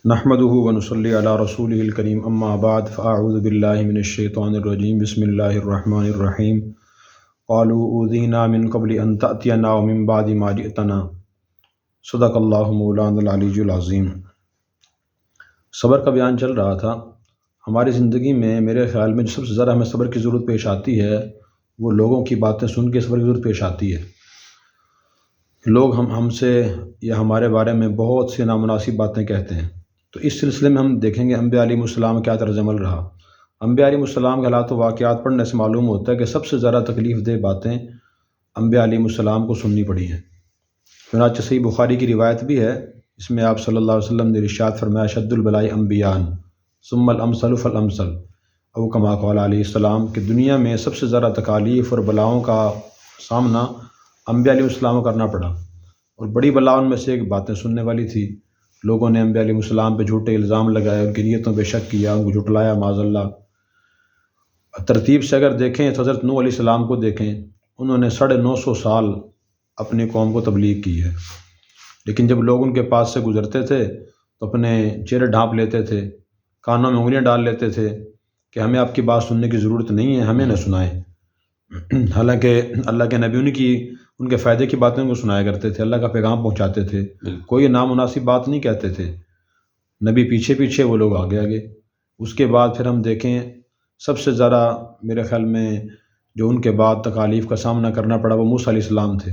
نحمده ونصلي على رسوله الكريم اما بعد فاعوذ بالله من الشيطان الرجيم بسم الله الرحمن الرحيم قالوا اوذينا من قبل ان تأتينا ومن بعد ما جئتنا صدق اللہ مولانا العلی العظیم۔ صبر کا بیان چل رہا تھا۔ ہماری زندگی میں میرے خیال میں جو سب سے زیادہ ہمیں صبر کی ضرورت پیش آتی ہے وہ لوگوں کی باتیں سن کے صبر کی ضرورت پیش آتی ہے۔ لوگ ہم سے یا ہمارے بارے میں بہت سی نامناسب باتیں کہتے ہیں، تو اس سلسلے میں ہم دیکھیں گے انبیاء علیہ السلام کیا طرز عمل رہا۔ انبیاء علیہ السلام کے حالات و واقعات پڑھنے سے معلوم ہوتا ہے کہ سب سے زیادہ تکلیف دہ باتیں انبیاء علیہ السلام کو سننی پڑی ہیں۔ چنانچہ صحیح بخاری کی روایت بھی ہے، اس میں آپ صلی اللہ علیہ وسلم نے ارشاد فرمایا شد البلاء انبیاء ثم الامثل فالامثل، او کما قال علیہ السلام، کہ دنیا میں سب سے زیادہ تکالیف اور بلاؤں کا سامنا انبیاء علیہ السلام کو کرنا پڑا، اور بڑی بلاؤں میں سے ایک باتیں سننے والی تھی۔ لوگوں نے انبیاء علیہ السلام پہ جھوٹے الزام لگائے، ان کی نیتوں پہ شک کیا، ان کو جھٹلایا معاذ اللہ۔ ترتیب سے اگر دیکھیں تو حضرت نوح علیہ السلام کو دیکھیں، انہوں نے 950 سال اپنی قوم کو تبلیغ کی ہے، لیکن جب لوگ ان کے پاس سے گزرتے تھے تو اپنے چہرے ڈھانپ لیتے تھے، کانوں میں انگلیاں ڈال لیتے تھے کہ ہمیں آپ کی بات سننے کی ضرورت نہیں ہے، ہمیں نہ سنائیں۔ حالانکہ اللہ کے نبی ان کے فائدے کی باتیں ان کو سنایا کرتے تھے، اللہ کا پیغام پہنچاتے تھے، کوئی نامناسب بات نہیں کہتے تھے۔ نبی پیچھے پیچھے، وہ لوگ آگے آگے۔ اس کے بعد پھر ہم دیکھیں سب سے زیادہ میرے خیال میں جو ان کے بعد تکالیف کا سامنا کرنا پڑا وہ موسیٰ علیہ السلام تھے۔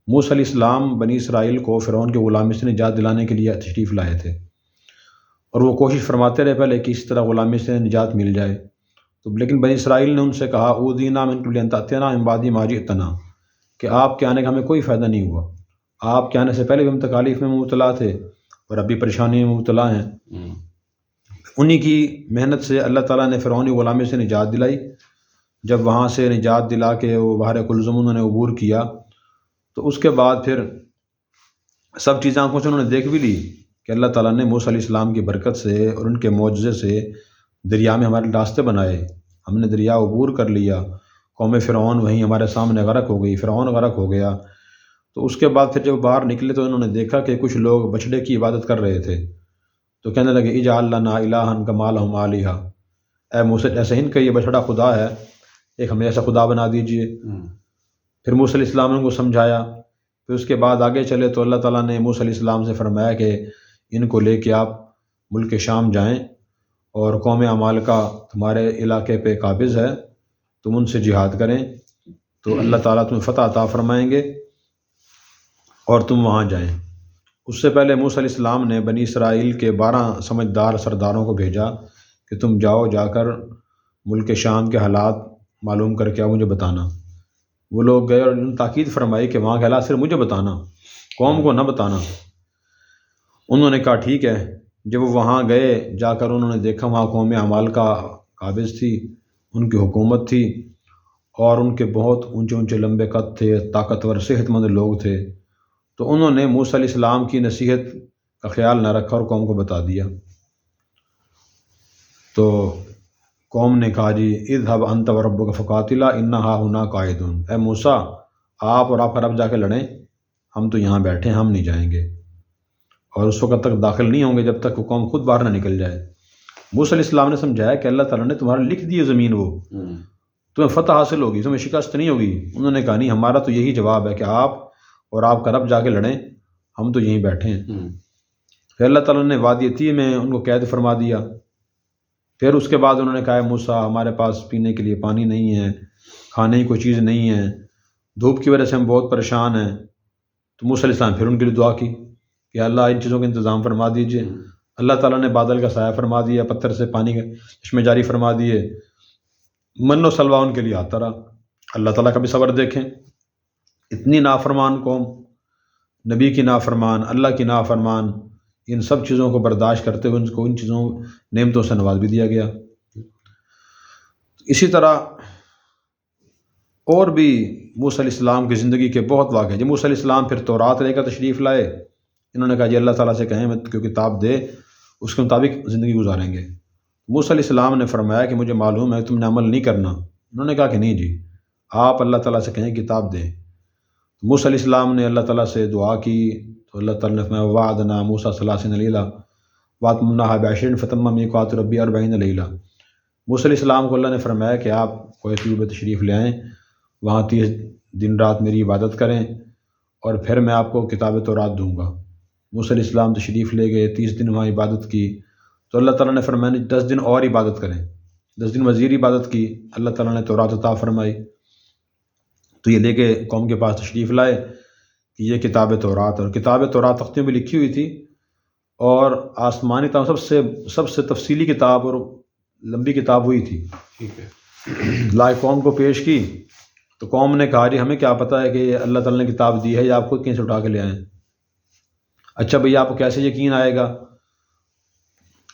موسیٰ علیہ السلام بنی اسرائیل کو فرعون کے غلامی سے نجات دلانے کے لیے تشریف لائے تھے، اور وہ کوشش فرماتے رہے پہلے کہ اس طرح غلامی سے نجات مل جائے، تو لیکن بنی اسرائیل نے ان سے کہا اوذینا من قبل ان تأتینا من بعد ما جئتنا، کہ آپ کے آنے کا ہمیں کوئی فائدہ نہیں ہوا، آپ کے آنے سے پہلے بھی ہم تکالیف میں مبتلا تھے اور ابھی پریشانی میں مبتلا ہیں۔ انہی کی محنت سے اللہ تعالیٰ نے فرعونی غلامی سے نجات دلائی۔ جب وہاں سے نجات دلا کے وہ بحر کلزم انہوں نے عبور کیا، تو اس کے بعد پھر سب چیزیں آنکھوں سے انہوں نے دیکھ بھی لی کہ اللہ تعالیٰ نے موسیٰ علیہ السلام کی برکت سے اور ان کے معجزے سے دریا میں ہمارے راستے بنائے، ہم نے دریا عبور کر لیا، قوم فرعون وہیں ہمارے سامنے غرق ہو گئی، فرعون غرق ہو گیا۔ تو اس کے بعد پھر جب باہر نکلے تو انہوں نے دیکھا کہ کچھ لوگ بچھڑے کی عبادت کر رہے تھے، تو کہنے لگے اجعل لنا الہا کما لہم آلہہ، اے موسیٰ ایسے ان کا یہ بچھڑا خدا ہے، ایک ہمیں ایسا خدا بنا دیجئے۔ پھر موسیٰ علیہ السلام نے ان کو سمجھایا۔ پھر اس کے بعد آگے چلے تو اللہ تعالیٰ نے موسیٰ علیہ السلام سے فرمایا کہ ان کو لے کے آپ ملک شام جائیں، اور قوم عمالقہ تمہارے علاقے پہ قابض ہے، تم ان سے جہاد کریں تو اللہ تعالیٰ تمہیں فتح عطا فرمائیں گے اور تم وہاں جائیں۔ اس سے پہلے موسیٰ علیہ السلام نے بنی اسرائیل کے 12 سمجھدار سرداروں کو بھیجا کہ تم جاؤ، جا کر ملک شام کے حالات معلوم کر کے مجھے بتانا۔ وہ لوگ گئے اور انہوں نے تاکید فرمائی کہ وہاں کے حالات صرف مجھے بتانا، قوم کو نہ بتانا۔ انہوں نے کہا ٹھیک ہے۔ جب وہ وہاں گئے، جا کر انہوں نے دیکھا وہاں قوم عمالقہ قابض تھی، ان کی حکومت تھی، اور ان کے بہت اونچے اونچے لمبے قد تھے، طاقتور صحت مند لوگ تھے۔ تو انہوں نے موسیٰ علیہ السلام کی نصیحت کا خیال نہ رکھا اور قوم کو بتا دیا۔ تو قوم نے کہا جی اذهب انت وربک فقاتلا انا ہاہنا قاعدون، اے موسیٰ آپ اور آپ کا رب جا کے لڑیں، ہم تو یہاں بیٹھے ہیں، ہم نہیں جائیں گے، اور اس وقت تک داخل نہیں ہوں گے جب تک وہ قوم خود باہر نہ نکل جائے۔ موسیٰ علیہ السلام نے سمجھایا کہ اللہ تعالیٰ نے تمہارا لکھ دی ہے زمین، وہ تمہیں فتح حاصل ہوگی، تمہیں شکست نہیں ہوگی۔ انہوں نے کہا نہیں، ہمارا تو یہی جواب ہے کہ آپ اور آپ کا رب جا کے لڑیں، ہم تو یہیں بیٹھے ہیں۔ پھر اللہ تعالیٰ نے وادی تیہ میں ان کو قید فرما دیا۔ پھر اس کے بعد انہوں نے کہا موسیٰ ہمارے پاس پینے کے لیے پانی نہیں ہے، کھانے کی کوئی چیز نہیں ہے، دھوپ کی وجہ سے ہم بہت پریشان ہیں۔ تو موسیٰ علیہ السلام پھر ان کے لیے دعا کی کہ اللہ ان چیزوں کا انتظام فرما دیجئے۔ اللہ تعالیٰ نے بادل کا سایہ فرما دیا، پتھر سے پانی کے چشمے جاری فرما دیے، من و سلوہ ان کے لیے آتا رہا۔ اللہ تعالیٰ کا بھی صبر دیکھیں، اتنی نافرمان قوم، نبی کی نافرمان، اللہ کی نافرمان، ان سب چیزوں کو برداشت کرتے ہوئے ان کو ان چیزوں نعمتوں سے نواز بھی دیا گیا۔ اسی طرح اور بھی موسیٰ علیہ السلام کی زندگی کے بہت واقعے۔ جب موسیٰ علیہ السلام پھر تورات لے کر تشریف لائے، انہوں نے کہا جی اللہ تعالیٰ سے کہیں میں کوئی کتاب دے، اس کے مطابق زندگی گزاریں گے۔ موسیٰ علیہ السلام نے فرمایا کہ مجھے معلوم ہے کہ تم نے عمل نہیں کرنا۔ انہوں نے کہا کہ نہیں جی، آپ اللہ تعالیٰ سے کہیں کتاب دیں۔ موسیٰ علیہ السلام نے اللہ تعالیٰ سے دعا کی تو اللہ تعالیٰ نے فرمایا وعدنا موسیٰ 30 لیلہ، وَأَتْمَمْنَاهَا بِعَشْرٍ فَتَمَّ مِيقَاتُ رَبِّهِ 40 لَيْلَةً۔ موسیٰ علیہ السلام کو اللہ نے فرمایا کہ آپ کوہ طور پہ تشریف لے آئیں، وہاں 30 دن رات میری عبادت کریں اور پھر میں آپ کو کتاب تورات دوں گا۔ موسیٰ علیہ السلام تشریف لے گئے، 30 دن وہاں عبادت کی، تو اللہ تعالیٰ نے فرمایا 10 دن اور عبادت کریں، 10 دن مزید عبادت کی، اللہ تعالیٰ نے تورات عطا فرمائی۔ تو یہ لے کے قوم کے پاس تشریف لائے کہ یہ کتاب تورات، اور کتاب تورات تختیوں پہ لکھی ہوئی تھی، اور آسمانی سب سے تفصیلی کتاب اور لمبی کتاب ہوئی تھی۔ ٹھیک ہے، لائے قوم کو پیش کی، تو قوم نے کہا جی ہمیں کیا پتہ ہے کہ یہ اللہ تعالیٰ نے کتاب دی ہے یا آپ خود کہیں سے اٹھا کے لے آئیں۔ اچھا بھئی آپ کو کیسے یقین آئے گا؟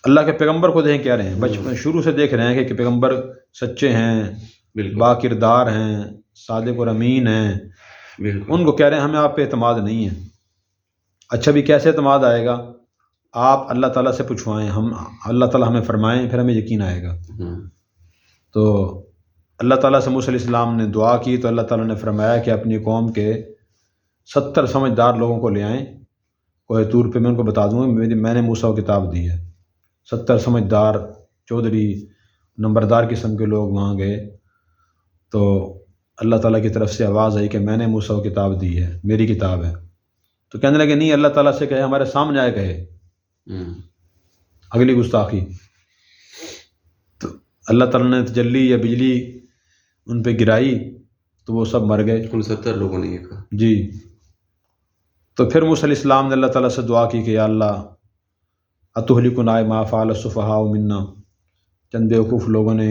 اللہ کے پیغمبر کو دیکھ کہہ رہے ہیں، بچپن شروع سے دیکھ رہے ہیں کہ پیغمبر سچے ہیں، بالکل با کردار ہیں، صادق اور امین ہیں، بالکل، ان کو کہہ رہے ہیں ہمیں آپ پہ اعتماد نہیں ہے۔ اچھا بھی کیسے اعتماد آئے گا؟ آپ اللہ تعالیٰ سے پوچھوائیں، ہم اللہ تعالیٰ ہمیں فرمائیں، پھر ہمیں یقین آئے گا۔ تو اللہ تعالیٰ سے موسیٰ علیہ السلام نے دعا کی، تو اللہ تعالیٰ نے فرمایا کہ اپنی قوم کے 70 سمجھدار لوگوں کو لے آئیں، کوہ طور پہ میں ان کو بتا دوں گا میں نے موسیٰ کو کتاب دی ہے۔ 70 سمجھدار چودھری نمبردار قسم کے لوگ وہاں گئے، تو اللہ تعالیٰ کی طرف سے آواز آئی کہ میں نے موسیٰ کو کتاب دی ہے، میری کتاب ہے۔ تو کہنے لگے نہیں، اللہ تعالیٰ سے کہے، ہمارے سامنے آئے کہے۔ اگلی گستاخی۔ تو اللہ تعالیٰ نے تجلی یا بجلی ان پہ گرائی تو وہ سب مر گئے، ان 70 لوگوں نے یہ کہا جی۔ تو پھر موسیٰ علیہ السلام نے اللہ تعالیٰ سے دعا کی کہ یا اللہ اتہلکنا ما فعل السفہاء منا، چند بیوقوف لوگوں نے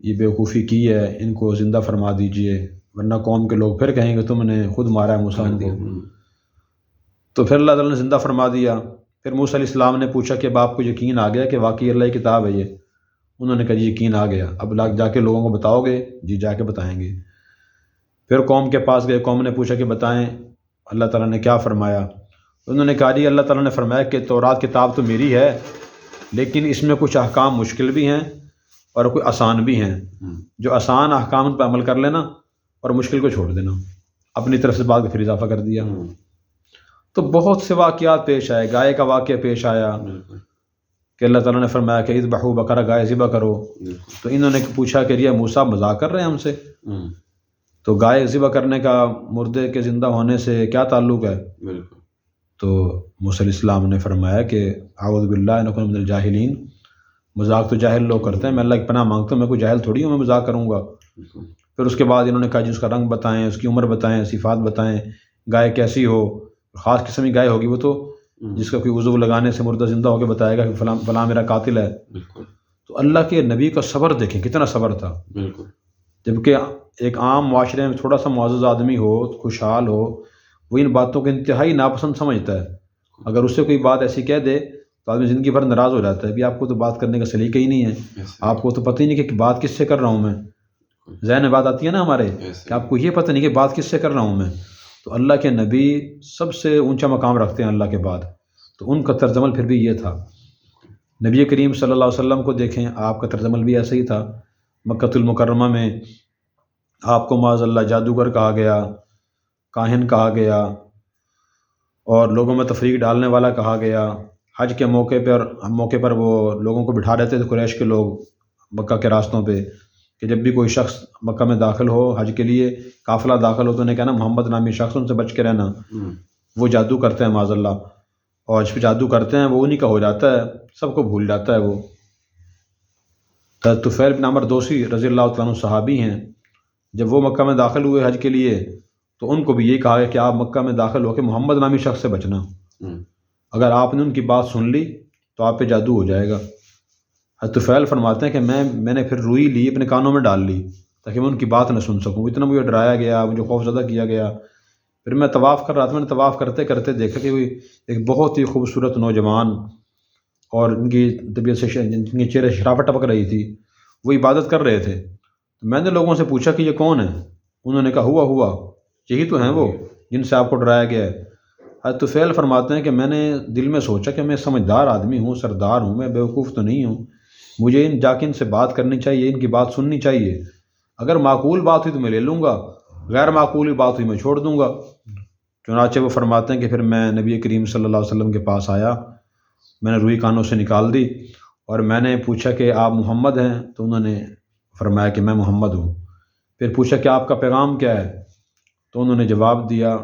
یہ بیوقوفی کی ہے، ان کو زندہ فرما دیجئے، ورنہ قوم کے لوگ پھر کہیں گے تم نے خود مارا ہے موسیٰ کو۔ تو پھر اللہ تعالیٰ نے زندہ فرما دیا۔ پھر موسیٰ علیہ السلام نے پوچھا کہ اب آپ کو یقین آ گیا کہ واقعی اللہ کی کتاب ہے یہ؟ انہوں نے کہا جی یقین آ گیا، اب جا کے لوگوں کو بتاؤ گے؟ جی جا کے بتائیں گے۔ پھر قوم کے پاس گئے، قوم نے پوچھا کہ بتائیں اللہ تعالیٰ نے کیا فرمایا؟ انہوں نے کہا جی اللہ تعالیٰ نے فرمایا کہ تورات کتاب تو میری ہے، لیکن اس میں کچھ احکام مشکل بھی ہیں اور کوئی آسان بھی ہیں، جو آسان احکام پہ عمل کر لینا اور مشکل کو چھوڑ دینا۔ اپنی طرف سے بات کو پھر اضافہ کر دیا۔ تو بہت سے واقعات پیش آئے، گائے کا واقعہ پیش آیا کہ اللہ تعالیٰ نے فرمایا کہ اذبحوا بقرہ، گائے ذبح کرو۔ تو انہوں نے پوچھا کہ یہ موسیٰ مذاق کر رہے ہیں ہم سے؟ تو گائے ذبح کرنے کا مردے کے زندہ ہونے سے کیا تعلق ہے؟ تو موسیٰ علیہ السلام نے فرمایا کہ اعوذ باللہ ان اکون من الجاہلین، مذاق تو جاہل لوگ کرتے ہیں، میں اللہ کی پناہ مانگتا ہوں، میں کوئی جاہل تھوڑی ہوں میں مذاق کروں گا۔ پھر اس کے بعد انہوں نے کہا جی اس کا رنگ بتائیں، اس کی عمر بتائیں، صفات بتائیں، گائے کیسی ہو، خاص قسم کی گائے ہوگی وہ تو جس کا کوئی عضو لگانے سے مردہ زندہ ہو کے بتائے گا کہ فلاں میرا قاتل ہے۔ تو اللہ کے نبی کا صبر دیکھیں کتنا صبر تھا، جبکہ ایک عام معاشرے میں تھوڑا سا معزز آدمی ہو، خوشحال ہو، وہ ان باتوں کو انتہائی ناپسند سمجھتا ہے۔ اگر اس سے کوئی بات ایسی کہہ دے تو آدمی زندگی بھر ناراض ہو جاتا ہے، بھی آپ کو تو بات کرنے کا سلیقہ ہی نہیں ہے، آپ کو تو پتہ ہی نہیں کہ بات کس سے کر رہا ہوں میں۔ ذہن میں بات آتی ہے نا ہمارے کہ آپ کو یہ پتہ نہیں کہ بات کس سے کر رہا ہوں میں۔ تو اللہ کے نبی سب سے اونچا مقام رکھتے ہیں اللہ کے بعد، تو ان کا طرز عمل پھر بھی یہ تھا۔ نبی کریم صلی اللہ علیہ وسلم کو دیکھیں، آپ کا طرز عمل بھی ایسا ہی تھا۔ مکۃ المکرمہ میں آپ کو معاذ اللہ جادوگر کہا گیا، کاہن کہا گیا، اور لوگوں میں تفریق ڈالنے والا کہا گیا۔ حج کے موقع پر وہ لوگوں کو بٹھا رہتے تھے قریش کے لوگ مکہ کے راستوں پہ کہ جب بھی کوئی شخص مکہ میں داخل ہو حج کے لیے، قافلہ داخل ہو، تو انہیں کہنا محمد نامی شخص، ان سے بچ کے رہنا، وہ جادو کرتے ہیں معاذ اللہ، اور جس پہ جادو کرتے ہیں وہ انہی کا ہو جاتا ہے، سب کو بھول جاتا ہے وہ۔ حضرت طفیل بن عمرو دوسی رضی اللہ تعالیٰ عنہ صحابی ہیں، جب وہ مکہ میں داخل ہوئے حج کے لیے تو ان کو بھی یہی کہا گیا کہ آپ مکہ میں داخل ہو کے محمد نامی شخص سے بچنا، اگر آپ نے ان کی بات سن لی تو آپ پہ جادو ہو جائے گا۔ حضرت طفیل فرماتے ہیں کہ میں نے پھر روئی لی، اپنے کانوں میں ڈال لی تاکہ میں ان کی بات نہ سن سکوں، اتنا مجھے ڈرایا گیا، مجھے خوف زدہ کیا گیا۔ پھر میں طواف کر رہا تھا، میں نے طواف کرتے کرتے دیکھا کہ ایک بہت ہی خوبصورت نوجوان، اور ان کی طبیعت سے جن کے چہرے شرافت ٹپک رہی تھی، وہ عبادت کر رہے تھے۔ تو میں نے لوگوں سے پوچھا کہ یہ کون ہے؟ انہوں نے کہا ہوا یہی تو ہیں وہ جن سے آپ کو ڈرایا گیا ہے۔ حضرت طفیل فرماتے ہیں کہ میں نے دل میں سوچا کہ میں سمجھدار آدمی ہوں، سردار ہوں، میں بیوقوف تو نہیں ہوں، مجھے ان سے بات کرنی چاہیے، ان کی بات سننی چاہیے، اگر معقول بات ہوئی تو میں لے لوں گا، غیر معقول بات ہوئی میں چھوڑ دوں گا۔ چنانچہ وہ فرماتے ہیں کہ پھر میں نبی کریم صلی اللہ علیہ وسلم کے پاس آیا میں نے روئی کانوں سے نکال دی اور میں نے پوچھا کہ آپ محمد ہیں؟ تو انہوں نے فرمایا کہ میں محمد ہوں۔ پھر پوچھا کہ آپ کا پیغام کیا ہے؟ تو انہوں نے جواب دیا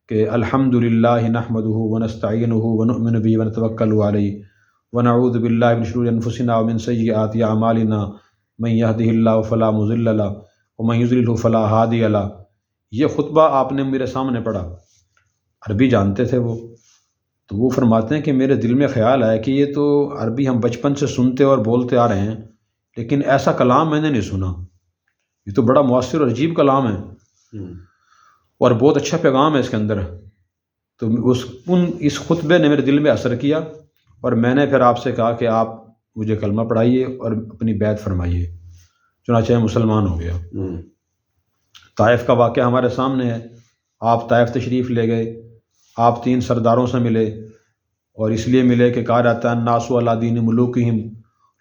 کہ الحمد للہ نحمدہ ونستعینہ ونؤمن بہ ونتوکل علیہ ونعوذ باللہ من شرور انفسنا ومن سیئات اعمالنا من یہدہ اللہ فلا مضل لہ ومن یضلل فلا ہادی لہ۔ یہ خطبہ آپ نے میرے سامنے پڑھا، عربی جانتے تھے وہ، تو وہ فرماتے ہیں کہ میرے دل میں خیال آیا کہ یہ تو عربی ہم بچپن سے سنتے اور بولتے آ رہے ہیں، لیکن ایسا کلام میں نے نہیں سنا، یہ تو بڑا مؤثر اور عجیب کلام ہے اور بہت اچھا پیغام ہے اس کے اندر۔ تو اس خطبے نے میرے دل میں اثر کیا اور میں نے پھر آپ سے کہا کہ آپ مجھے کلمہ پڑھائیے اور اپنی بیعت فرمائیے، چنانچہ میں مسلمان ہو گیا۔ طائف کا واقعہ ہمارے سامنے ہے، آپ طائف تشریف لے گئے، آپ 3 سرداروں سے ملے اور اس لیے ملے کہ کہا جاتا ہے الناس علی دین ملوکہم،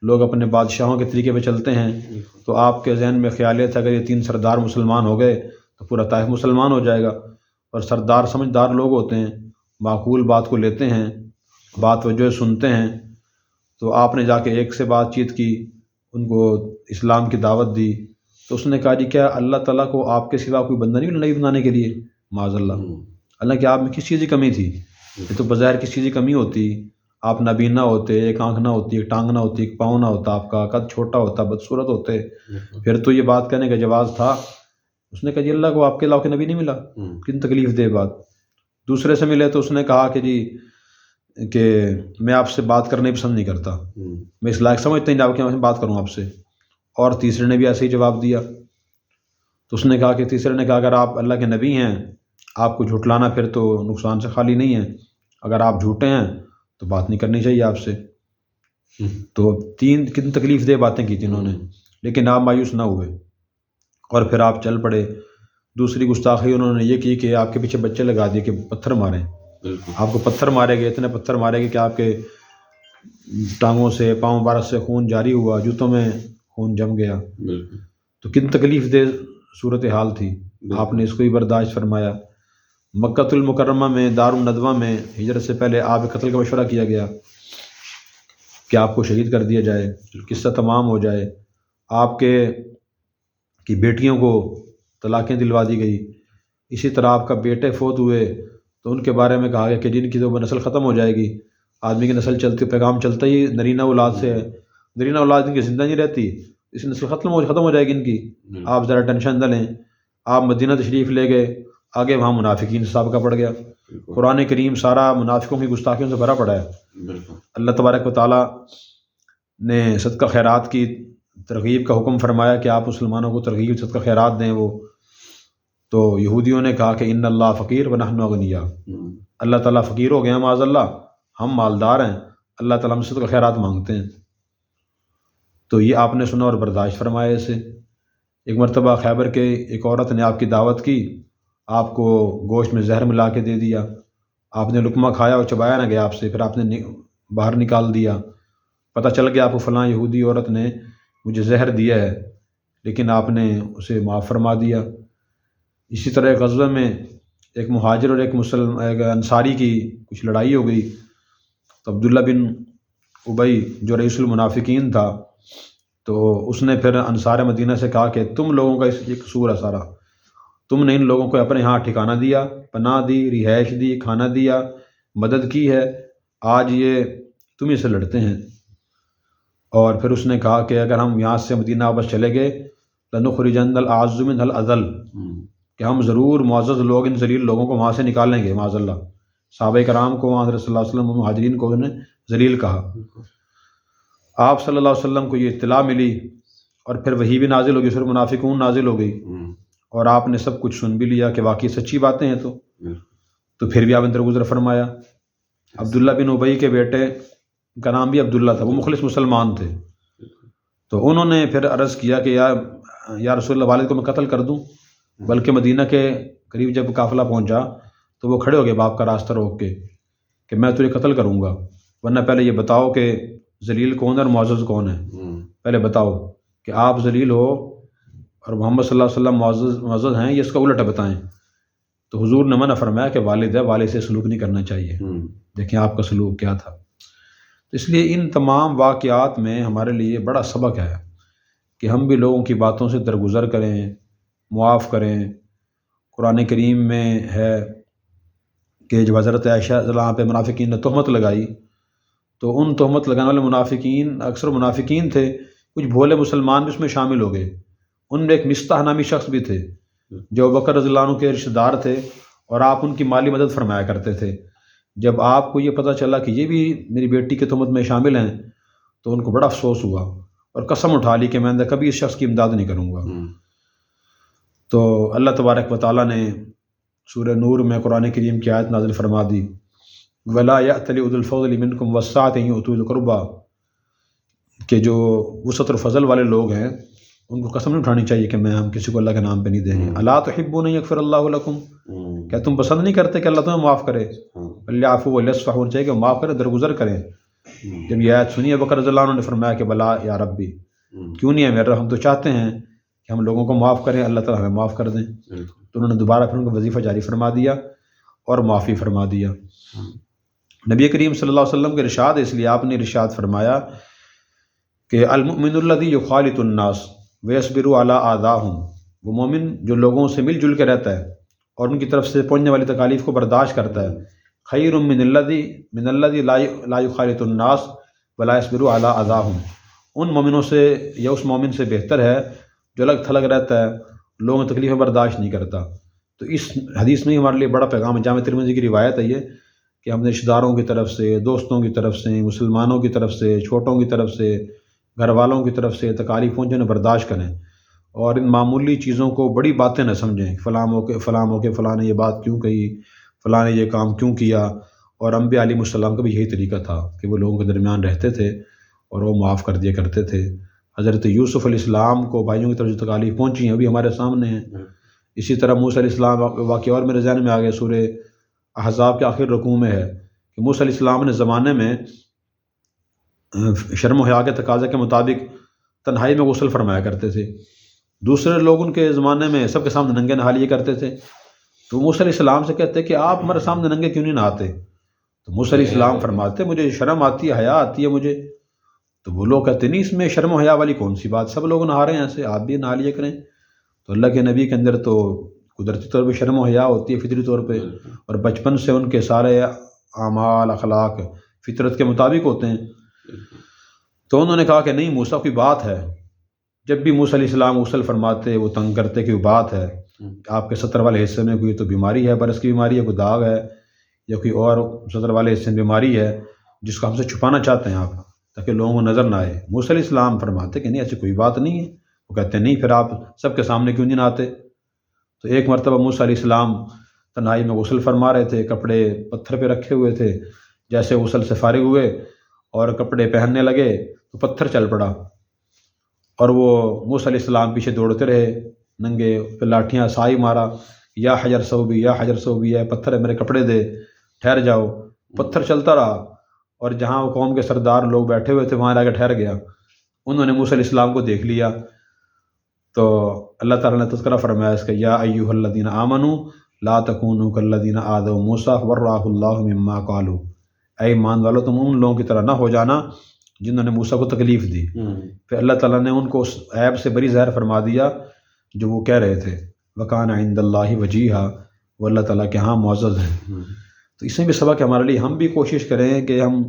لوگ اپنے بادشاہوں کے طریقے پہ چلتے ہیں، تو آپ کے ذہن میں خیال یہ تھا اگر یہ 3 سردار مسلمان ہو گئے تو پورا طائف مسلمان ہو جائے گا، اور سردار سمجھدار لوگ ہوتے ہیں، معقول بات کو لیتے ہیں، بات وجہ سنتے ہیں۔ تو آپ نے جا کے ایک سے بات چیت کی، ان کو اسلام کی دعوت دی، تو اس نے کہا جی کیا اللہ تعالیٰ کو آپ کے سوا کوئی بندہ نہیں نبی بنانے کے لیے؟ معاذ اللہ، اللہ کہ آپ میں کس چیز کی کمی تھی؟ یہ تو بظاہر کس چیز کی کمی ہوتی، آپ نابینا ہوتے، ایک آنکھ نہ ہوتی، ایک ٹانگ نہ ہوتی، ایک پاؤں نہ ہوتا، آپ کا قد چھوٹا ہوتا، بدصورت ہوتے، پھر تو یہ بات کہنے کا جواز تھا۔ اس نے کہا جی اللہ کو آپ کے علاوہ نبی نہیں ملا، کن تکلیف دہ بات۔ دوسرے سے ملے تو اس نے کہا کہ جی کہ میں آپ سے بات کرنا پسند نہیں کرتا، میں اس لائق سمجھتا نہیں آپ کے بات کروں آپ سے، اور تیسرے نے بھی ایسے ہی جواب دیا۔ تو اس نے کہا کہ تیسرے نے کہا اگر آپ اللہ کے نبی ہیں، آپ کو جھٹلانا پھر تو نقصان سے خالی نہیں ہے، اگر آپ جھوٹے ہیں تو بات نہیں کرنی چاہیے آپ سے۔ تو کن تکلیف دہ باتیں کی تھی انہوں نے، لیکن آپ مایوس نہ ہوئے اور پھر آپ چل پڑے۔ دوسری گستاخی انہوں نے یہ کی کہ آپ کے پیچھے بچے لگا دیے کہ پتھر ماریں، آپ کو پتھر مارے گئے، اتنے پتھر مارے گئے کہ آپ کے ٹانگوں سے، پاؤں مبارک سے خون جاری ہوا، جوتوں میں خون جم گیا۔ تو کن تکلیف دہ صورتحال تھی، آپ نے اس کو ہی برداشت فرمایا۔ مکہ المکرمہ میں دار الندوہ میں ہجرت سے پہلے آپ قتل کا مشورہ کیا گیا کہ آپ کو شہید کر دیا جائے، قصہ تمام ہو جائے۔ آپ کی بیٹیوں کو طلاقیں دلوا دی گئی، اسی طرح آپ کا بیٹے فوت ہوئے تو ان کے بارے میں کہا گیا کہ جن کی تو نسل ختم ہو جائے گی، آدمی کی نسل چلتی، پیغام چلتا ہی نرینہ اولاد سے ہے، نرینہ اولاد ان کی زندہ نہیں رہتی، اس نسل ختم ہو جائے گی ان کی، آپ ذرا ٹینشن نہ لیں۔ آپ مدینہ تشریف لے گئے، آگے وہاں منافقین سابقہ پڑ گیا، قرآن کریم سارا منافقوں کی گستاخیوں سے بھرا پڑا ہے۔ اللہ تبارک و تعالیٰ نے صدقہ خیرات کی ترغیب کا حکم فرمایا کہ آپ مسلمانوں کو ترغیب صدقہ خیرات دیں، وہ تو یہودیوں نے کہا کہ ان اللہ فقیر و نحن اغنیاء، اللہ تعالیٰ فقیر ہو گئے ہیں معاذ اللہ، ہم مالدار ہیں، اللہ تعالیٰ ہم سے صدقہ خیرات مانگتے ہیں۔ تو یہ آپ نے سنا اور برداشت فرمایا اسے۔ ایک مرتبہ خیبر کے ایک عورت نے آپ کی دعوت کی، آپ کو گوشت میں زہر ملا کے دے دیا، آپ نے لقمہ کھایا اور چبایا نہ گیا آپ سے، پھر آپ نے باہر نکال دیا، پتہ چل گیا آپ کو فلاں یہودی عورت نے مجھے زہر دیا ہے، لیکن آپ نے اسے معاف فرما دیا۔ اسی طرح ایک غزوہ میں ایک مہاجر اور ایک انصاری کی کچھ لڑائی ہو گئی، تو عبداللہ بن ابی جو رئیس المنافقین تھا، تو اس نے پھر انصار مدینہ سے کہا کہ تم لوگوں کا یہ قصور ہے سارا، تم نے ان لوگوں کو اپنے ہاں ٹھکانہ دیا، پناہ دی، رہائش دی، کھانا دیا، مدد کی ہے، آج یہ تم ہی سے لڑتے ہیں۔ اور پھر اس نے کہا کہ اگر ہم یہاں سے مدینہ واپس چلے گئے لَنُخْرِجَنَّ الْأَعَزُّ مِنْهَا الْأَذَلَّ، کہ ہم ضرور معزز لوگ ان ذلیل لوگوں کو وہاں سے نکالیں گے معاذ اللہ۔ صحابہ کرام کو وہاں حضرت صلی اللہ علیہ وسلم مہاجرین کو انہوں نے ذلیل کہا۔ آپ صلی اللہ علیہ وسلم کو یہ اطلاع ملی اور پھر وحی بھی نازل ہو گئی، سورۃ منافقون نازل ہو گئی، اور آپ نے سب کچھ سن بھی لیا کہ واقعی سچی باتیں ہیں، تو پھر بھی آپ نے درگزر فرمایا۔ عبداللہ بن ابی کے بیٹے کا نام بھی عبداللہ تھا، وہ مخلص مسلمان تھے، تو انہوں نے پھر عرض کیا کہ یا رسول اللہ، والد کو میں قتل کر دوں؟ بلکہ مدینہ کے قریب جب قافلہ پہنچا تو وہ کھڑے ہو گئے باپ کا راستہ روک کے کہ میں تجھے قتل کروں گا، ورنہ پہلے یہ بتاؤ کہ ذلیل کون ہے اور معزز کون ہے، پہلے بتاؤ کہ آپ ذلیل ہو اور محمد صلی اللہ علیہ وسلم معزز ہیں، یہ اس کا الٹا بتائیں۔ تو حضور نے منع فرمایا کہ والد ہے، والد سے سلوک نہیں کرنا چاہیے۔ دیکھیں آپ کا سلوک کیا تھا۔ اس لیے ان تمام واقعات میں ہمارے لیے بڑا سبق ہے کہ ہم بھی لوگوں کی باتوں سے درگزر کریں، معاف کریں۔ قرآن کریم میں ہے کہ جب حضرت عائشہ رضی اللہ عنہا پہ منافقین نے تہمت لگائی تو ان تہمت لگانے والے منافقین اکثر منافقین تھے، کچھ بھولے مسلمان بھی اس میں شامل ہو گئے۔ ان میں ایک مستح نامی شخص بھی تھے جو ابوبکر رضی اللہ عنہ کے رشتہ دار تھے اور آپ ان کی مالی مدد فرمایا کرتے تھے۔ جب آپ کو یہ پتہ چلا کہ یہ بھی میری بیٹی کے تہمت میں شامل ہیں تو ان کو بڑا افسوس ہوا اور قسم اٹھا لی کہ میں آئندہ کبھی اس شخص کی امداد نہیں کروں گا۔ تو اللہ تبارک و تعالیٰ نے سورہ نور میں قرآن کریم کی آیت نازل فرما دی، وَلَا يَأْتَلِ أُولُو الْفَضْلِ مِنْكُمْ وَالسَّعَةِ أَن يُؤْتُوا ذِي الْقُرْبَىٰ، کہ جو وسعت اور فضل والے لوگ ہیں ان کو قسم نہیں اٹھانی چاہیے کہ ہم کسی کو اللہ کے نام پہ نہیں دیں گے۔ اَلَا تُحِبُّونَ أَن يَغْفِرَ اللَّهُ لَكُمْ، کیا تم پسند نہیں کرتے کہ اللہ تمہیں معاف کرے؟ وَلْيَعْفُوا وَلْيَصْفَحُوا، چاہیے کہ معاف کریں، درگزر کریں۔ جب یہ آیت سنی ابوبکر رضی اللہ عنہ نے فرمایا کہ بلا یا ربی، کیوں نہیں ہے میرے رب، ہم تو چاہتے ہیں کہ ہم لوگوں کو معاف کریں، اللہ تعالیٰ ہمیں معاف کر دیں۔ تو انہوں نے دوبارہ پھر ان کو وظیفہ جاری فرما دیا اور معافی فرما دیا۔ نبی کریم صلی اللہ علیہ وسلم کے ارشاد ہے، اس لیے آپ نے ارشاد فرمایا کہ المؤمن الذی یخالط الناس ویصبر علی آذاہم، وہ مومن جو لوگوں سے مل جل کے رہتا ہے اور ان کی طرف سے پہنچنے والی تکالیف کو برداشت کرتا ہے، خیر من الذی لا یخالط الناس ولا یصبر علی آذاہم، ان مومنوں سے یا اس مومن سے بہتر ہے جو الگ تھلگ رہتا ہے، لوگوں کی تکلیفیں برداشت نہیں کرتا۔ تو اس حدیث میں ہمارے لیے بڑا پیغام ہے۔ جامع ترمذی کی روایت ہے یہ کہ ہم نے رشتہ داروں کی طرف سے، دوستوں کی طرف سے، مسلمانوں کی طرف سے، چھوٹوں کی طرف سے، گھر والوں کی طرف سے تکالیف پہنچے انہیں برداشت کریں اور ان معمولی چیزوں کو بڑی باتیں نہ سمجھیں، فلاں موقع فلاں نے یہ بات کیوں کہی، فلاں نے یہ کام کیوں کیا۔ اور انبیاء علیہ السلام کا بھی یہی طریقہ تھا کہ وہ لوگوں کے درمیان رہتے تھے اور وہ معاف کر دیا کرتے تھے۔ حضرت یوسف علیہ السلام کو بھائیوں کی طرف جو تکالیف پہنچی ہیں وہ بھی ہمارے سامنے ہیں۔ اسی طرح موسیٰ علیہ السلام واقعہ اور میرے ذہن میں آ گیا، سورہ احزاب کے آخر رکوع میں ہے کہ موسیٰ علیہ السلام نے زمانے میں شرم و حیا کے تقاضے کے مطابق تنہائی میں غسل فرمایا کرتے تھے۔ دوسرے لوگ ان کے زمانے میں سب کے سامنے ننگے نہا لیا کرتے تھے، تو موسیٰ علیہ السلام سے کہتے کہ آپ ہمارے سامنے ننگے کیوں نہیں نہاتے؟ تو موسیٰ علیہ السلام فرماتے مجھے شرم آتی ہے، حیا آتی ہے مجھے۔ تو وہ لوگ کہتے نہیں، اس میں شرم و حیا والی کون سی بات، سب لوگ نہا رہے ہیں ایسے، آپ بھی نہا لیا کریں۔ تو اللہ کے نبی کے اندر تو قدرتی طور پہ شرم و حیا ہوتی ہے، فطری طور پہ، اور بچپن سے ان کے سارے اعمال اخلاق فطرت کے مطابق ہوتے ہیں۔ تو انہوں نے کہا کہ نہیں موسیٰ کوئی بات ہے۔ جب بھی موسیٰ علیہ السلام غسل فرماتے وہ تنگ کرتے کہ وہ بات ہے، آپ کے سطر والے حصے میں کوئی تو بیماری ہے، برس کی بیماری ہے، کوئی داغ ہے، یا کوئی اور سطر والے حصے میں بیماری ہے جس کو ہم سے چھپانا چاہتے ہیں آپ، تاکہ لوگوں کو نظر نہ آئے۔ موسیٰ علیہ السلام فرماتے کہ نہیں ایسی کوئی بات نہیں ہے۔ وہ کہتے ہیں نہیں پھر آپ سب کے سامنے کیوں نہیں نہاتے؟ تو ایک مرتبہ موسیٰ علیہ السلام تنہائی میں غسل فرما رہے تھے، کپڑے پتھر پہ رکھے ہوئے تھے، جیسے غسل سے فارغ ہوئے اور کپڑے پہننے لگے تو پتھر چل پڑا اور وہ موسیٰ علیہ السلام پیچھے دوڑتے رہے ننگے، پھر لاٹھیاں سائی مارا، یا حجر صوبی یا حجر صوبی، ہے پتھر ہے میرے کپڑے دے، ٹھہر جاؤ۔ پتھر چلتا رہا اور جہاں وہ قوم کے سردار لوگ بیٹھے ہوئے تھے وہاں جا کے ٹھہر گیا۔ انہوں نے موسیٰ علیہ السلام کو دیکھ لیا تو اللہ تعالیٰ نے تذکرہ فرمایا اس کا، یا ایھا الذین آمنوا لا تکونوا کالذین آذوا موسیٰ وبرأہ اللہ مما قالوا، اے ایمان والو تم ان لوگوں کی طرح نہ ہو جانا جنہوں نے موسیٰ کو تکلیف دی۔ پھر اللہ تعالیٰ نے ان کو اس عیب سے بری ظاہر فرما دیا جو وہ کہہ رہے تھے، وَكَانَ عِندَ اللہِ وَجِيهًا، وہ اللہ تعالیٰ کے ہاں معزز ہیں۔ تو اس میں بھی سبق ہے ہمارے لیے، ہم بھی کوشش کریں کہ ہم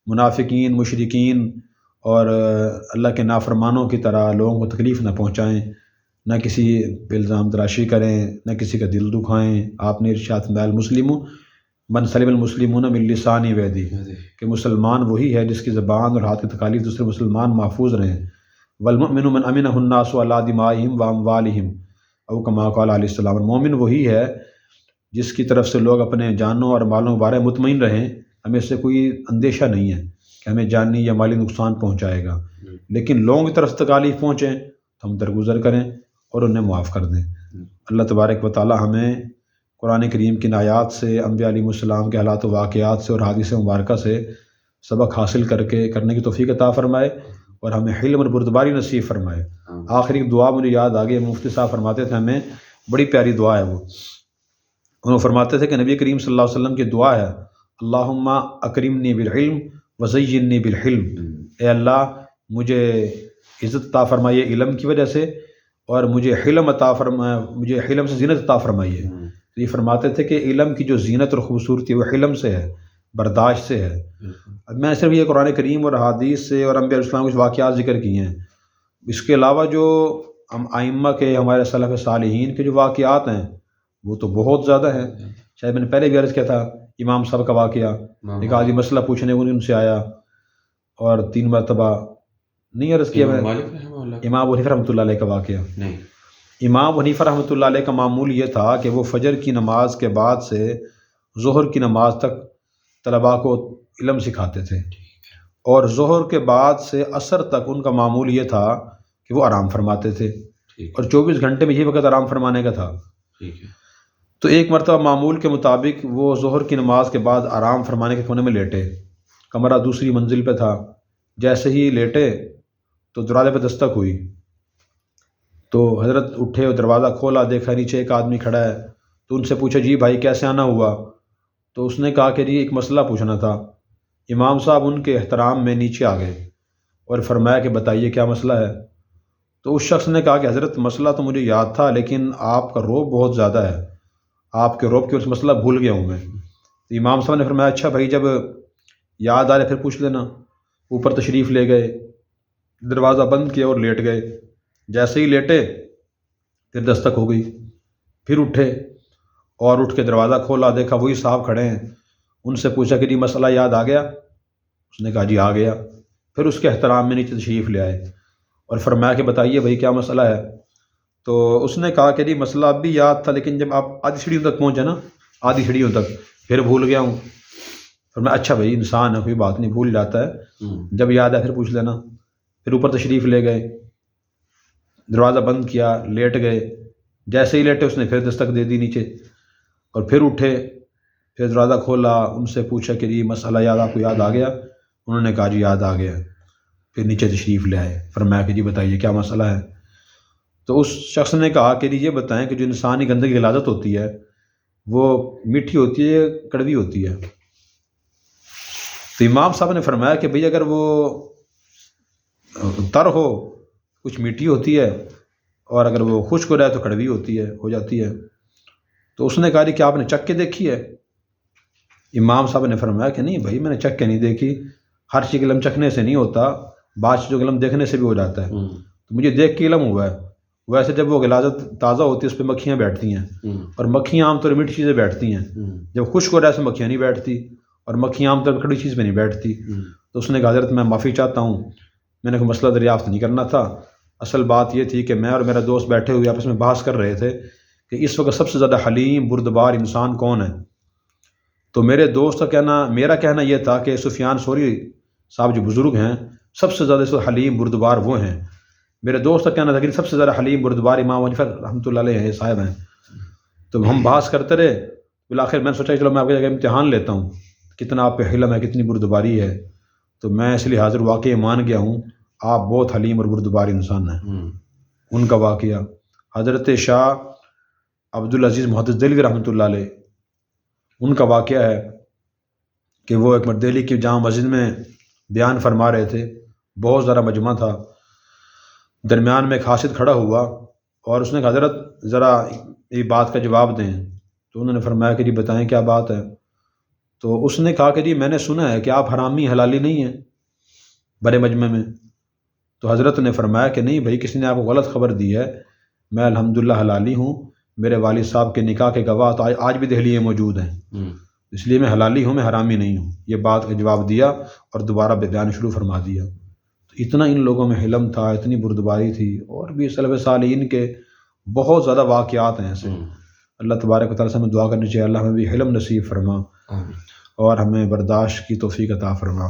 منافقین، مشرکین اور اللہ کے نافرمانوں کی طرح لوگوں کو تکلیف نہ پہنچائیں، نہ کسی پہ الزام تراشی کریں، نہ کسی کا دل دکھائیں۔ آپ نے ارشاد فرمایا المسلم من سلم المسلمون من لسانی ویدی، کہ مسلمان وہی ہے جس کی زبان اور ہاتھ کی تکالیف دوسرے مسلمان محفوظ رہیں۔ والمؤمن من امنہ الناس علی دمائہم واموالہم، او کما قال علیہ السلام، مومن وہی ہے جس کی طرف سے لوگ اپنے جانوں اور مالوں کے بارے مطمئن رہیں، ہمیں اس سے کوئی اندیشہ نہیں ہے کہ ہمیں جانی یا مالی نقصان پہنچائے گا، لیکن لوگوں کی طرف تکالیف پہنچیں تو ہم درگزر کریں اور انہیں معاف کر دیں۔ اللہ تبارک و تعالی ہمیں قرآن کریم کی آیات سے، انبیاء علیہ السلام کے حالات و واقعات سے اور حدیث مبارکہ سے سبق حاصل کرنے کی توفیق عطا فرمائے اور ہمیں حلم اور بردباری نصیب فرمائے۔ آخری دعا مجھے یاد آ گئی، مفتی صاحب فرماتے تھے، ہمیں بڑی پیاری دعا ہے وہ، انہوں فرماتے تھے کہ نبی کریم صلی اللہ علیہ وسلم کی دعا ہے، اللہم اکرمنی بالعلم وزینی بالحلم، اے اللہ مجھے عزت عطا فرمائیے علم کی وجہ سے، اور مجھے حلم عطا فرمائے، مجھے حلم سے زینت عطا فرمائیے۔ تو یہ فرماتے تھے کہ علم کی جو زینت اور خوبصورتی ہے وہ حلم سے ہے، برداشت سے ہے۔ اب میں صرف یہ قرآن کریم اور حدیث سے اور انبیاء علیہ السلام کے کچھ واقعات ذکر کیے ہیں، اس کے علاوہ جو ائمہ کے، ہمارے سلف صالحین کے جو واقعات ہیں وہ تو بہت زیادہ ہیں۔ شاید میں نے پہلے بھی عرض کیا تھا امام صاحب کا واقعہ، ایک آدمی مسئلہ پوچھنے کو ان سے آیا اور 3 مرتبہ نہیں عرض کیا میں، امام ابو حنیفہ رحمۃ اللہ علیہ کا واقعہ۔ نہیں، امام ابو حنیفہ رحمۃ اللہ علیہ کا معمول یہ تھا کہ وہ فجر کی نماز کے بعد سے ظہر کی نماز تک طلباء کو علم سکھاتے تھے، اور ظہر کے بعد سے عصر تک ان کا معمول یہ تھا کہ وہ آرام فرماتے تھے، اور 24 گھنٹے میں یہی وقت آرام فرمانے کا تھا۔ تو ایک مرتبہ معمول کے مطابق وہ ظہر کی نماز کے بعد آرام فرمانے کے کونے میں لیٹے، کمرہ دوسری منزل پہ تھا، جیسے ہی لیٹے تو دروازے پہ دستک ہوئی، تو حضرت اٹھے اور دروازہ کھولا، دیکھا نیچے ایک آدمی کھڑا ہے، تو ان سے پوچھا جی بھائی کیسے آنا ہوا؟ تو اس نے کہا کہ جی ایک مسئلہ پوچھنا تھا۔ امام صاحب ان کے احترام میں نیچے آ گئے اور فرمایا کہ بتائیے کیا مسئلہ ہے؟ تو اس شخص نے کہا کہ حضرت مسئلہ تو مجھے یاد تھا لیکن آپ کا رعب بہت زیادہ ہے، آپ کے رعب کی وجہ سے مسئلہ بھول گیا ہوں میں۔ تو امام صاحب نے فرمایا اچھا بھائی جب یاد آ رہے پھر پوچھ لینا۔ اوپر تشریف لے گئے، دروازہ بند کیا اور لیٹ گئے، جیسے ہی لیٹے پھر دستک ہو گئی، پھر اٹھے اور اٹھ کے دروازہ کھولا، دیکھا وہی صاحب کھڑے ہیں، ان سے پوچھا کہ جی مسئلہ یاد آ گیا؟ اس نے کہا جی آ گیا۔ پھر اس کے احترام میں نیچے تشریف لے آئے اور فرمایا کہ بتائیے بھائی کیا مسئلہ ہے؟ تو اس نے کہا کہ جی مسئلہ اب بھی یاد تھا لیکن جب آپ آدھی سیڑھیوں تک پہنچے نا، آدھی سیڑھیوں تک، پھر بھول گیا ہوں۔ فرمایا اچھا بھائی انسان ہے کوئی بات نہیں، بھول جاتا ہے، جب یاد آئے پھر پوچھ لینا۔ پھر اوپر تشریف لے گئے، دروازہ بند کیا، لیٹ گئے، جیسے ہی لیٹے اس نے پھر دستک دے دی نیچے، اور پھر اٹھے، پھر دروازہ کھولا، ان سے پوچھا کہ جی مسئلہ یاد آپ کو یاد آ گیا؟ انہوں نے کہا جی یاد آ گیا۔ پھر نیچے تشریف لے آئے، فرمایا کہ جی بتائیے کیا مسئلہ ہے؟ تو اس شخص نے کہا کہ جی یہ بتائیں کہ جو انسانی گندگی کی غلاظت ہوتی ہے وہ میٹھی ہوتی ہے کڑوی ہوتی ہے؟ تو امام صاحب نے فرمایا کہ بھئی اگر وہ تر ہو کچھ میٹھی ہوتی ہے، اور اگر وہ خشک ہو جائے تو کڑوی ہوتی ہے، ہو جاتی ہے۔ تو اس نے کہا کہ آپ نے چکھ کے دیکھی ہے؟ امام صاحب نے فرمایا کہ نہیں بھائی میں نے چکھ کے نہیں دیکھی، ہر چیز علم چکھنے سے نہیں ہوتا، بعض چیزوں کا علم دیکھنے سے بھی ہو جاتا ہے، تو مجھے دیکھ کے علم ہوا ہے۔ ویسے جب وہ غلاظت تازہ ہوتی ہے اس پہ مکھیاں بیٹھتی ہیں، اور مکھیاں عام طور پر میٹھی چیزیں بیٹھتی ہیں، جب خشک ہو جائے سے مکھیاں نہیں بیٹھتی، اور مکھیاں عام طور پر کڑوی چیز پہ نہیں بیٹھتی۔ تو اس نے کہا حضرت میں معافی چاہتا ہوں، میں نے کوئی مسئلہ دریافت نہیں کرنا تھا، اصل بات یہ تھی کہ میں اور میرا دوست بیٹھے ہوئے آپس میں بحث کر رہے تھے کہ اس وقت سب سے زیادہ حلیم بردبار انسان کون ہے؟ تو میرے دوست کا کہنا، میرا کہنا یہ تھا کہ سفیان ثوری صاحب جو بزرگ ہیں سب سے زیادہ اس وقت حلیم بردبار وہ ہیں۔ میرے دوست کا کہنا تھا کہ سب سے زیادہ حلیم بردبار امام حنیفہ رحمۃ اللہ علیہ صاحب ہیں۔ تو ہم بحث کرتے رہے، بالآخر میں نے سوچا کہ چلو میں آپ کی جگہ امتحان لیتا ہوں، کتنا آپ پہ حلم ہے، کتنی بردباری ہے۔ تو میں اس لیے حاضر واقعی مان گیا ہوں آپ بہت حلیم اور بردبار انسان ہیں۔ ان کا واقعہ حضرت شاہ عبدالعزیز محدث دہلوی رحمۃ اللہ علیہ، ان کا واقعہ ہے کہ وہ ایک مرتبہ دہلی کی جامع مسجد میں بیان فرما رہے تھے، بہت زیادہ مجمع تھا، درمیان میں ایک حاسد کھڑا ہوا اور اس نے کہا حضرت ذرا یہ بات کا جواب دیں۔ تو انہوں نے فرمایا کہ جی بتائیں کیا بات ہے؟ تو اس نے کہا کہ جی میں نے سنا ہے کہ آپ حرامی حلالی نہیں ہیں بڑے مجمع میں۔ تو حضرت نے فرمایا کہ نہیں بھائی کسی نے آپ کو غلط خبر دی ہے، میں الحمدللہ حلالی ہوں، میرے والد صاحب کے نکاح کے گواہ تو آج بھی دہلی میں موجود ہیں، اس لیے میں حلالی ہوں، میں حرامی نہیں ہوں۔ یہ بات کا جواب دیا اور دوبارہ بیان شروع فرما دیا۔ تو اتنا ان لوگوں میں حلم تھا، اتنی بردباری تھی، اور بھی سلف صالحین کے بہت زیادہ واقعات ہیں ایسے۔ اللہ تبارک و تعالیٰ سے ہمیں دعا کرنی چاہیے اللہ ہمیں بھی حلم نصیب فرما اور ہمیں برداشت کی توفیق عطا فرما۔